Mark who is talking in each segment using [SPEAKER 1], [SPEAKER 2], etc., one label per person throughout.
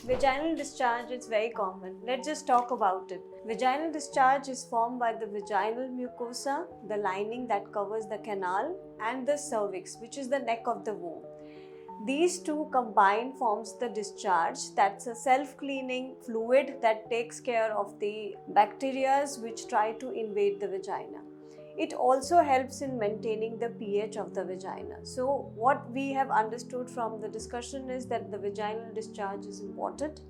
[SPEAKER 1] Vaginal discharge is very common. Let's just talk about it. Vaginal discharge is formed by the vaginal mucosa, the lining that covers the canal, and the cervix, which is the neck of the womb. These two combined forms the discharge. That's a self-cleaning fluid that takes care of the bacteria which try to invade the vagina. It also helps in maintaining the pH of the vagina. So what we have understood from the discussion is that the vaginal discharge is important.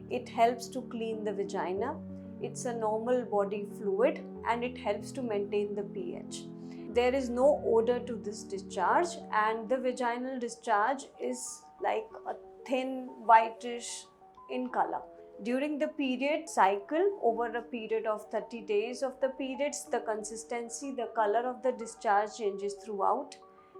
[SPEAKER 1] It helps to clean the vagina. It's a normal body fluid and it helps to maintain the pH. There is no odor to this discharge, and the vaginal discharge is like a thin whitish in color. During the period cycle, over a period of 30 days of the periods, the consistency, the color of the discharge changes throughout.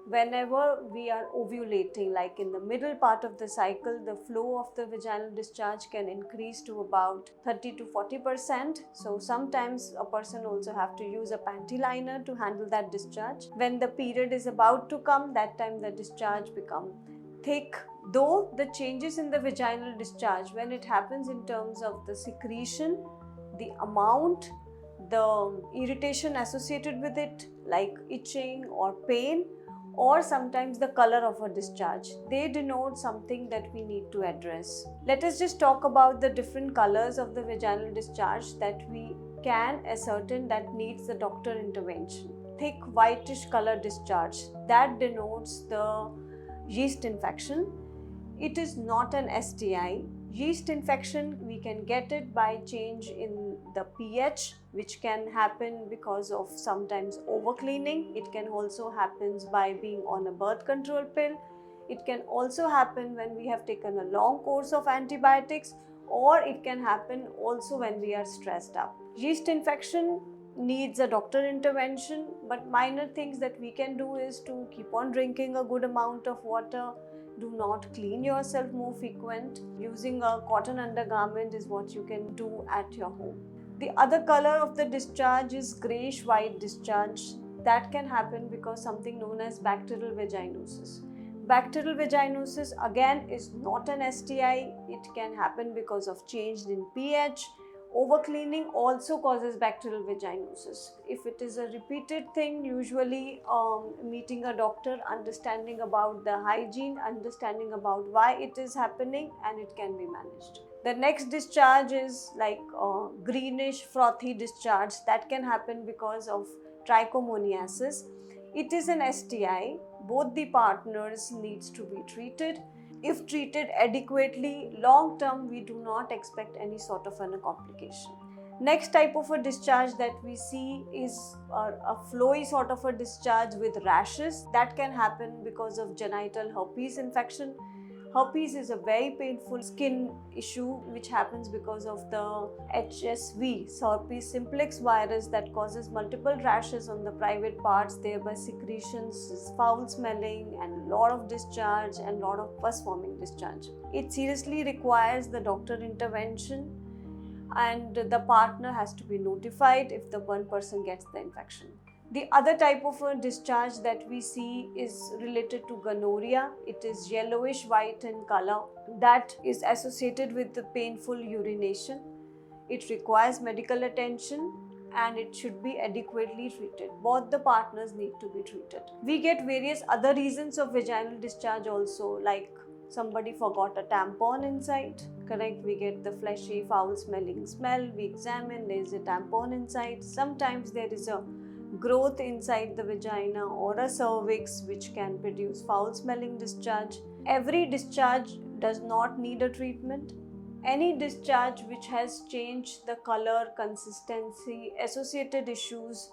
[SPEAKER 1] Whenever we are ovulating, like in the middle part of the cycle, the flow of the vaginal discharge can increase to about 30 to 40%. So sometimes a person also have to use a panty liner to handle that discharge. When the period is about to come, that time the discharge become thick. Though the changes in the vaginal discharge, when it happens in terms of the secretion, the amount, the irritation associated with it, like itching or pain, or sometimes the color of a discharge, they denote something that we need to address. Let us just talk about the different colors of the vaginal discharge that we can ascertain that needs the doctor intervention. Thick whitish color discharge, that denotes the yeast infection. It is not an STI. Yeast infection, we can get it by change in the pH, which can happen because of sometimes overcleaning. It can also happen by being on a birth control pill. It can also happen when we have taken a long course of antibiotics, or it can happen also when we are stressed up. Yeast infection needs a doctor intervention, but minor things that we can do is to keep on drinking a good amount of water. Do not clean yourself more frequent. Using a cotton undergarment is what you can do at your home. The other color of the discharge is grayish white discharge. That can happen because something known as bacterial vaginosis. Bacterial vaginosis again is not an STI. It can happen because of change in pH. Overcleaning also causes bacterial vaginosis. If it is a repeated thing, usually meeting a doctor, understanding about the hygiene, understanding about why it is happening, and it can be managed. The next discharge is like greenish frothy discharge. That can happen because of trichomoniasis. It is an STI. Both the partners needs to be treated. If treated adequately, long term, we do not expect any sort of a complication. Next type of a discharge that we see is a flowy sort of a discharge with rashes. That can happen because of genital herpes infection. Herpes is a very painful skin issue which happens because of the HSV, herpes simplex virus, that causes multiple rashes on the private parts, thereby secretions, foul smelling, and a lot of discharge and a lot of pus forming discharge. It seriously requires the doctor intervention, and the partner has to be notified if the one person gets the infection. The other type of a discharge that we see is related to gonorrhea. It is yellowish white in color. That is associated with the painful urination. It requires medical attention and it should be adequately treated. Both the partners need to be treated. We get various other reasons of vaginal discharge also, like somebody forgot a tampon inside, correct? We get the fleshy, foul smelling smell. We examine, there is a tampon inside. Sometimes there is a growth inside the vagina or a cervix which can produce foul smelling discharge. Every discharge does not need a treatment. Any discharge which has changed the color, consistency, associated issues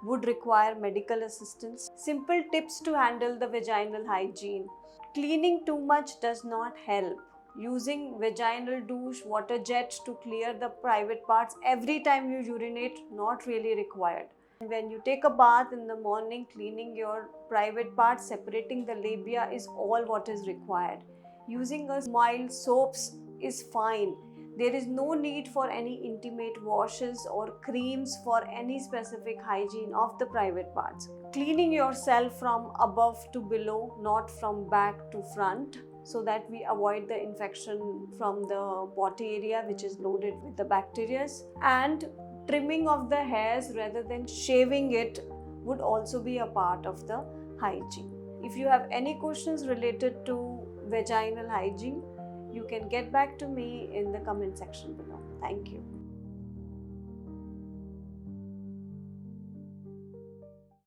[SPEAKER 1] would require medical assistance. Simple tips to handle the vaginal hygiene. Cleaning too much does not help. Using vaginal douche, water jet to clear the private parts every time you urinate, not really required. When you take a bath in the morning, cleaning your private parts, separating the labia is all what is required. Using a mild soaps is fine. There is no need for any intimate washes or creams for any specific hygiene of the private parts. Cleaning yourself from above to below, not from back to front. so that we avoid the infection from the body area which is loaded with the bacteria. And trimming of the hairs rather than shaving it would also be a part of the hygiene. If you have any questions related to vaginal hygiene, you can get back to me in the comment section below. Thank you.